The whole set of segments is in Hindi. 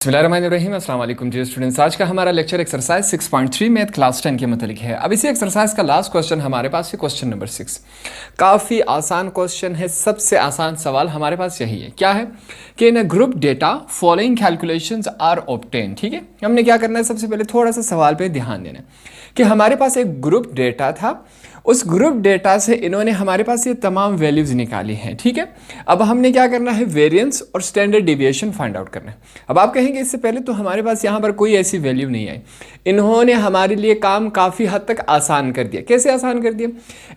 बिस्मिल्लाहिर्रहमानिर्रहीम अस्सलाम वालेकुम जी स्टूडेंट्स। आज का हमारा लेक्चर एक्सरसाइज 6.3 मैथ क्लास 10 के मतलब है। अब इसी एक्सरसाइज का लास्ट क्वेश्चन हमारे पास है, क्वेश्चन नंबर 6। काफ़ी आसान क्वेश्चन है, सबसे आसान सवाल हमारे पास यही है। क्या है कि in group data following calculations are obtain. ठीक है, हमने क्या करना है, सबसे पहले थोड़ा सा सवाल पे ध्यान देना है कि हमारे पास एक ग्रुप डेटा था, उस ग्रुप डेटा से इन्होंने हमारे पास ये तमाम वैल्यूज़ निकाली हैं। ठीक है, अब हमने क्या करना है, वेरिएंस और स्टैंडर्ड डिविएशन फाइंड आउट करना है। अब आप कहेंगे इससे पहले तो हमारे पास यहाँ पर कोई ऐसी वैल्यू नहीं आई। इन्होंने हमारे लिए काम काफ़ी हद तक आसान कर दिया। कैसे आसान कर दिया?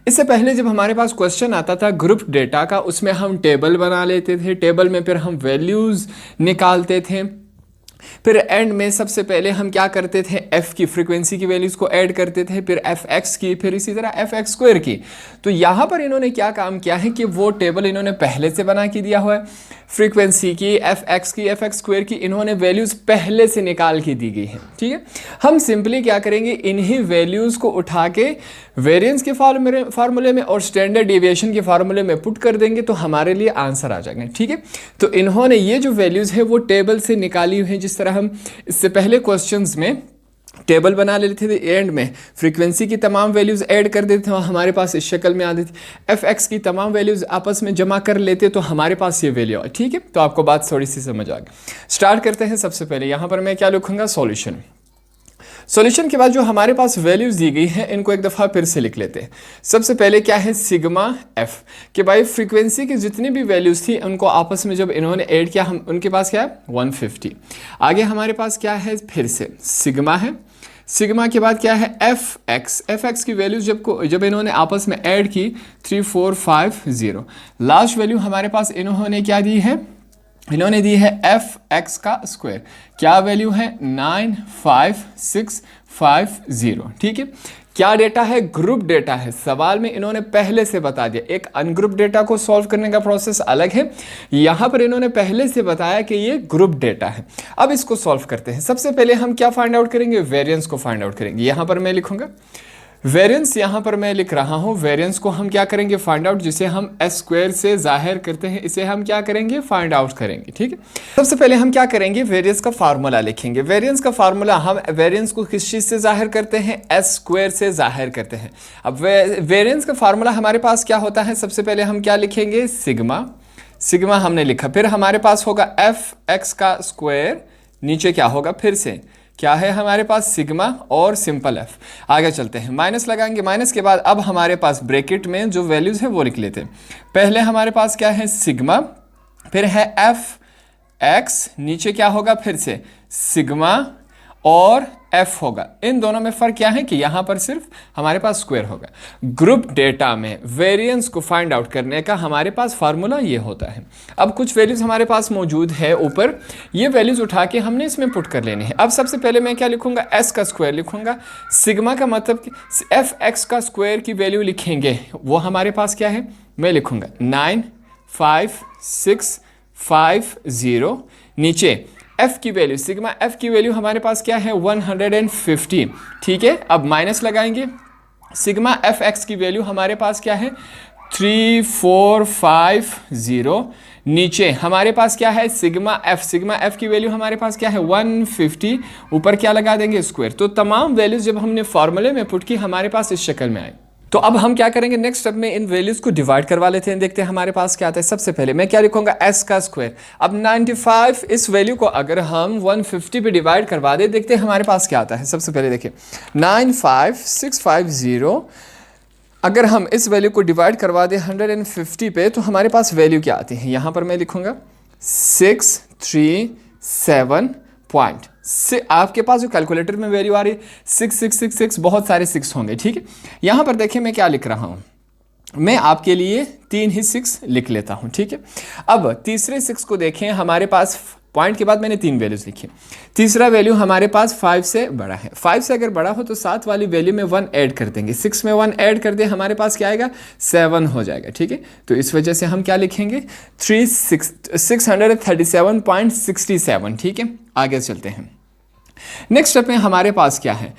इससे पहले जब हमारे पास क्वेश्चन आता था ग्रुप डेटा का, उसमें हम टेबल बना लेते थे, टेबल में फिर हम वैल्यूज़ निकालते थे, फिर एंड में सबसे पहले हम क्या करते थे, f की फ्रीक्वेंसी की वैल्यूज़ को ऐड करते थे, फिर fx की, फिर इसी तरह fx स्क्वायर की। तो यहाँ पर इन्होंने क्या काम किया है कि वो टेबल इन्होंने पहले से बना के दिया हुआ है, फ्रीक्वेंसी की, fx की, fx स्क्वायर की इन्होंने वैल्यूज़ पहले से निकाल के दी गई है। ठीक है, हम सिंपली क्या करेंगे, इन्हीं वैल्यूज़ को उठा के वेरिएंस के फार्मूले में और स्टैंडर्ड डिविएशन के फार्मूले में पुट कर देंगे तो हमारे लिए आंसर आ जाएंगे। ठीक है, तो इन्होंने ये जो वैल्यूज़ है वो टेबल से निकाली हुई हैं। जिस तरह हम इससे पहले क्वेश्चंस में टेबल बना लेते थे, एंड में फ्रीक्वेंसी की तमाम वैल्यूज़ ऐड कर देते थे, हमारे पास इस शक्ल में आती थी, fx की तमाम वैल्यूज़ आपस में जमा कर लेते तो हमारे पास ये वैल्यू है। ठीक है, तो आपको बात थोड़ी सी समझ आ गई। स्टार्ट करते हैं। सबसे पहले यहाँ पर मैं क्या लिखूँगा, सॉल्यूशन। सॉल्यूशन के बाद जो हमारे पास वैल्यूज़ दी गई हैं इनको एक दफ़ा फिर से लिख लेते हैं। सबसे पहले क्या है, सिग्मा एफ, कि भाई फ्रीक्वेंसी की जितनी भी वैल्यूज़ थी उनको आपस में जब इन्होंने ऐड किया, हम उनके पास क्या है 150। आगे हमारे पास क्या है, फिर से सिग्मा है, सिग्मा के बाद क्या है एफ एक्स की वैल्यूज जब इन्होंने आपस में ऐड की 3450। लास्ट वैल्यू हमारे पास इन्होंने क्या दी है, इन्होंने दी है एफ एक्स का स्क्वायर। क्या वैल्यू है, 95650। ठीक है, क्या डेटा है, ग्रुप डेटा है। सवाल में इन्होंने पहले से बता दिया, एक अनग्रुप डेटा को सॉल्व करने का प्रोसेस अलग है, यहाँ पर इन्होंने पहले से बताया कि ये ग्रुप डेटा है। अब इसको सॉल्व करते हैं। सबसे पहले हम क्या फाइंड आउट करेंगे, वेरिएंस को फाइंड आउट करेंगे। यहाँ पर मैं लिखूंगा वेरिएंस, यहाँ पर मैं लिख रहा हूँ वेरिएंस को हम क्या करेंगे, फाइंड आउट, जिसे हम एस स्क्वायर से जाहिर करते हैं, इसे हम क्या करेंगे, फाइंड आउट करेंगे। ठीक है, सबसे पहले हम क्या करेंगे, वेरिएंस का फार्मूला लिखेंगे। वेरिएंस का फार्मूला, हम वेरिएंस को किस चीज़ से जाहिर करते हैं, एस स्क्वायर से जाहिर करते हैं। अब वेरिएंस का फार्मूला हमारे पास क्या होता है, सबसे पहले हम क्या लिखेंगे, सिग्मा, सिग्मा हमने लिखा, फिर हमारे पास होगा एफ एक्स का स्क्वायर, नीचे क्या होगा, फिर से क्या है हमारे पास, सिग्मा और सिंपल एफ। आगे चलते हैं, माइनस लगाएंगे, माइनस के बाद अब हमारे पास ब्रैकेट में जो वैल्यूज़ है वो लिख लेते हैं। पहले हमारे पास क्या है, सिग्मा, फिर है एफ एक्स, नीचे क्या होगा, फिर से सिग्मा और एफ होगा। इन दोनों में फ़र्क क्या है कि यहाँ पर सिर्फ हमारे पास स्क्वायर होगा। ग्रुप डेटा में वेरिएंस को फाइंड आउट करने का हमारे पास फार्मूला ये होता है। अब कुछ वैल्यूज़ हमारे पास मौजूद है ऊपर, ये वैल्यूज़ उठा के हमने इसमें पुट कर लेने हैं। अब सबसे पहले मैं क्या लिखूंगा, एस का स्क्वायर लिखूंगा, सिग्मा का मतलब कि एफ एक्स का स्क्वायर की वैल्यू लिखेंगे, वो हमारे पास क्या है, मैं लिखूंगा 95650। नीचे f की वैल्यू, सिग्मा f की वैल्यू हमारे पास क्या है, 150। ठीक है, अब माइनस लगाएंगे, सिग्मा एफ एक्स की वैल्यू हमारे पास क्या है, 3450। नीचे हमारे पास क्या है, सिग्मा एफ की वैल्यू हमारे पास क्या है, 150। ऊपर क्या लगा देंगे, स्क्वायर। तो तमाम वैल्यूज जब हमने फॉर्मूले में पुट की हमारे पास इस शक्ल में आए। तो अब हम क्या करेंगे, नेक्स्ट स्टेप में इन वैल्यूज को डिवाइड करवा लेते हैं, देखते हैं हमारे पास क्या आता है। सबसे पहले मैं क्या लिखूंगा, एस का स्क्वायर। अब 95 इस वैल्यू को अगर हम 150 पे डिवाइड करवा दे, देखते हैं हमारे पास क्या आता है। सबसे पहले देखिए 95650, अगर हम इस वैल्यू को डिवाइड करवा दें 150 पे तो हमारे पास वैल्यू क्या आती है, यहाँ पर मैं लिखूंगा 637 पॉइंट से। आपके पास जो कैलकुलेटर में वैल्यू आ रही है 6666, बहुत सारे 6 होंगे। ठीक है, यहाँ पर देखिए मैं क्या लिख रहा हूँ, मैं आपके लिए 3 ही 6 लिख लेता हूँ। ठीक है, अब तीसरे 6 को देखें, हमारे पास पॉइंट के बाद मैंने 3 वैल्यूज लिखी। तीसरा वैल्यू हमारे पास 5 से बड़ा है, 5 से अगर बड़ा हो तो 7 वाली वैल्यू में 1 ऐड कर देंगे, 6 में 1 ऐड कर दे, हमारे पास क्या आएगा, 7 हो जाएगा। ठीक है, तो इस वजह से हम क्या लिखेंगे, 637.67। ठीक है, आगे चलते हैं। नेक्स्ट स्टेप में हमारे पास क्या है,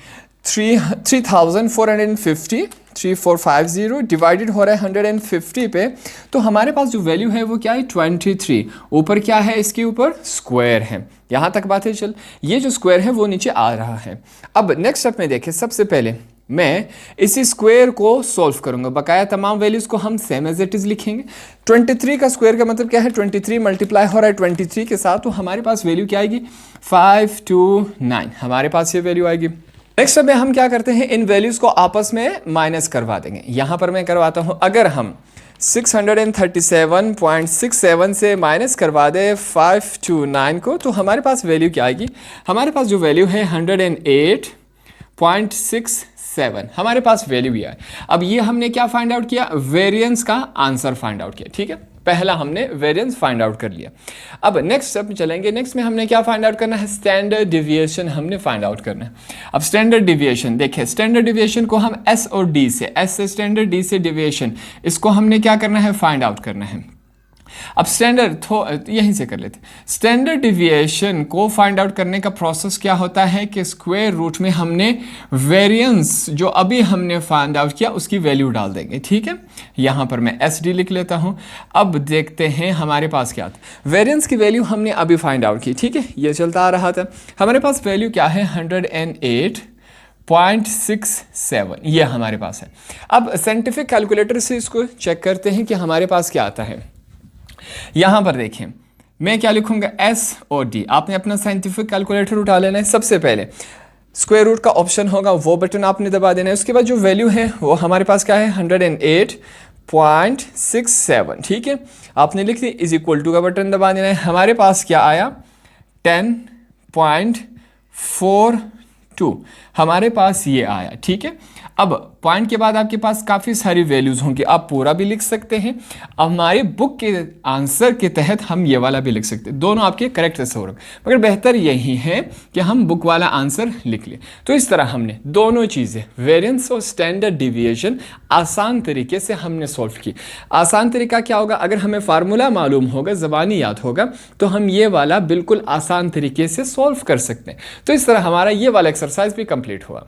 3450 डिवाइडेड हो रहा है 150 पे, तो हमारे पास जो वैल्यू है वो क्या है 23। ऊपर क्या है, इसके ऊपर स्क्वायर है। यहाँ तक बात है। चल, ये जो स्क्वायर है वो नीचे आ रहा है। अब नेक्स्ट स्टेप में देखें, सबसे पहले मैं इसी स्क्वायर को सॉल्व करूंगा। बकाया तमाम वैल्यूज को हम सेम एज इट इज लिखेंगे। 23 का स्क्वायर का मतलब क्या है, 23 मल्टीप्लाई हो रहा है 23 के साथ, तो हमारे पास वैल्यू क्या आएगी 529। हमारे पास ये वैल्यू आएगी। नेक्स्ट में हम क्या करते हैं, इन वैल्यूज को आपस में माइनस करवा देंगे। यहां पर मैं करवाता हूं, अगर हम 637.67 से माइनस करवा दे 529 को, तो हमारे पास वैल्यू क्या आएगी, हमारे पास जो वैल्यू है 108.67 हमारे पास वैल्यू भी है। अब ये हमने क्या फाइंड आउट किया, वेरिएंस का आंसर फाइंड आउट किया। ठीक है, पहला हमने वेरिएंस फाइंड आउट कर लिया। अब नेक्स्ट स्टेप में चलेंगे। नेक्स्ट में हमने क्या फाइंड आउट करना है, स्टैंडर्ड डिविएशन हमने फाइंड आउट करना है। अब स्टैंडर्ड डिविएशन देखिए, स्टैंडर्ड डिविएशन को हम एस और डी से, एस से स्टैंडर्ड, डी से डिविएशन, इसको हमने क्या करना है, फाइंड आउट करना है। अब स्टैंडर्ड यहीं से कर लेते हैं। स्टैंडर्ड डिविएशन को फाइंड आउट करने का प्रोसेस क्या होता है कि स्क्वायर रूट में हमने वेरिएंस जो अभी हमने फाइंड आउट किया उसकी वैल्यू डाल देंगे। ठीक है, यहां पर मैं एस डी लिख लेता हूं। अब देखते हैं हमारे पास क्या था, वेरिएंस की वैल्यू हमने अभी फाइंड आउट की। ठीक है, ये चलता आ रहा था। हमारे पास वैल्यू क्या है 108.67 ये हमारे पास है। अब साइंटिफिक कैलकुलेटर से इसको चेक करते हैं कि हमारे पास क्या आता है। यहां पर देखें, मैं क्या लिखूंगा, एस और डी। आपने अपना साइंटिफिक कैलकुलेटर उठा लेना है। सबसे पहले स्क्वायर रूट का ऑप्शन होगा, वो बटन आपने दबा देना है। उसके बाद जो वैल्यू है वो हमारे पास क्या है 108.67। ठीक है, आपने लिख दी, इज इक्वल टू का बटन दबा देना है। हमारे पास क्या आया 10.42 हमारे पास ये आया। ठीक है, अब पॉइंट के बाद आपके पास काफ़ी सारी वैल्यूज़ होंगी, आप पूरा भी लिख सकते हैं। हमारे बुक के आंसर के तहत हम ये वाला भी लिख सकते हैं, दोनों आपके करेक्ट आंसर होंगे, मगर बेहतर यही है कि हम बुक वाला आंसर लिख लें। तो इस तरह हमने दोनों चीज़ें, वेरिएंस और स्टैंडर्ड डिविएशन, आसान तरीके से हमने सॉल्व की। आसान तरीका क्या होगा, अगर हमें फार्मूला मालूम होगा, ज़बानी याद होगा, तो हम ये वाला बिल्कुल आसान तरीके से सॉल्व कर सकते हैं। तो इस तरह हमारा ये वाला एक्सरसाइज भी कंप्लीट हुआ।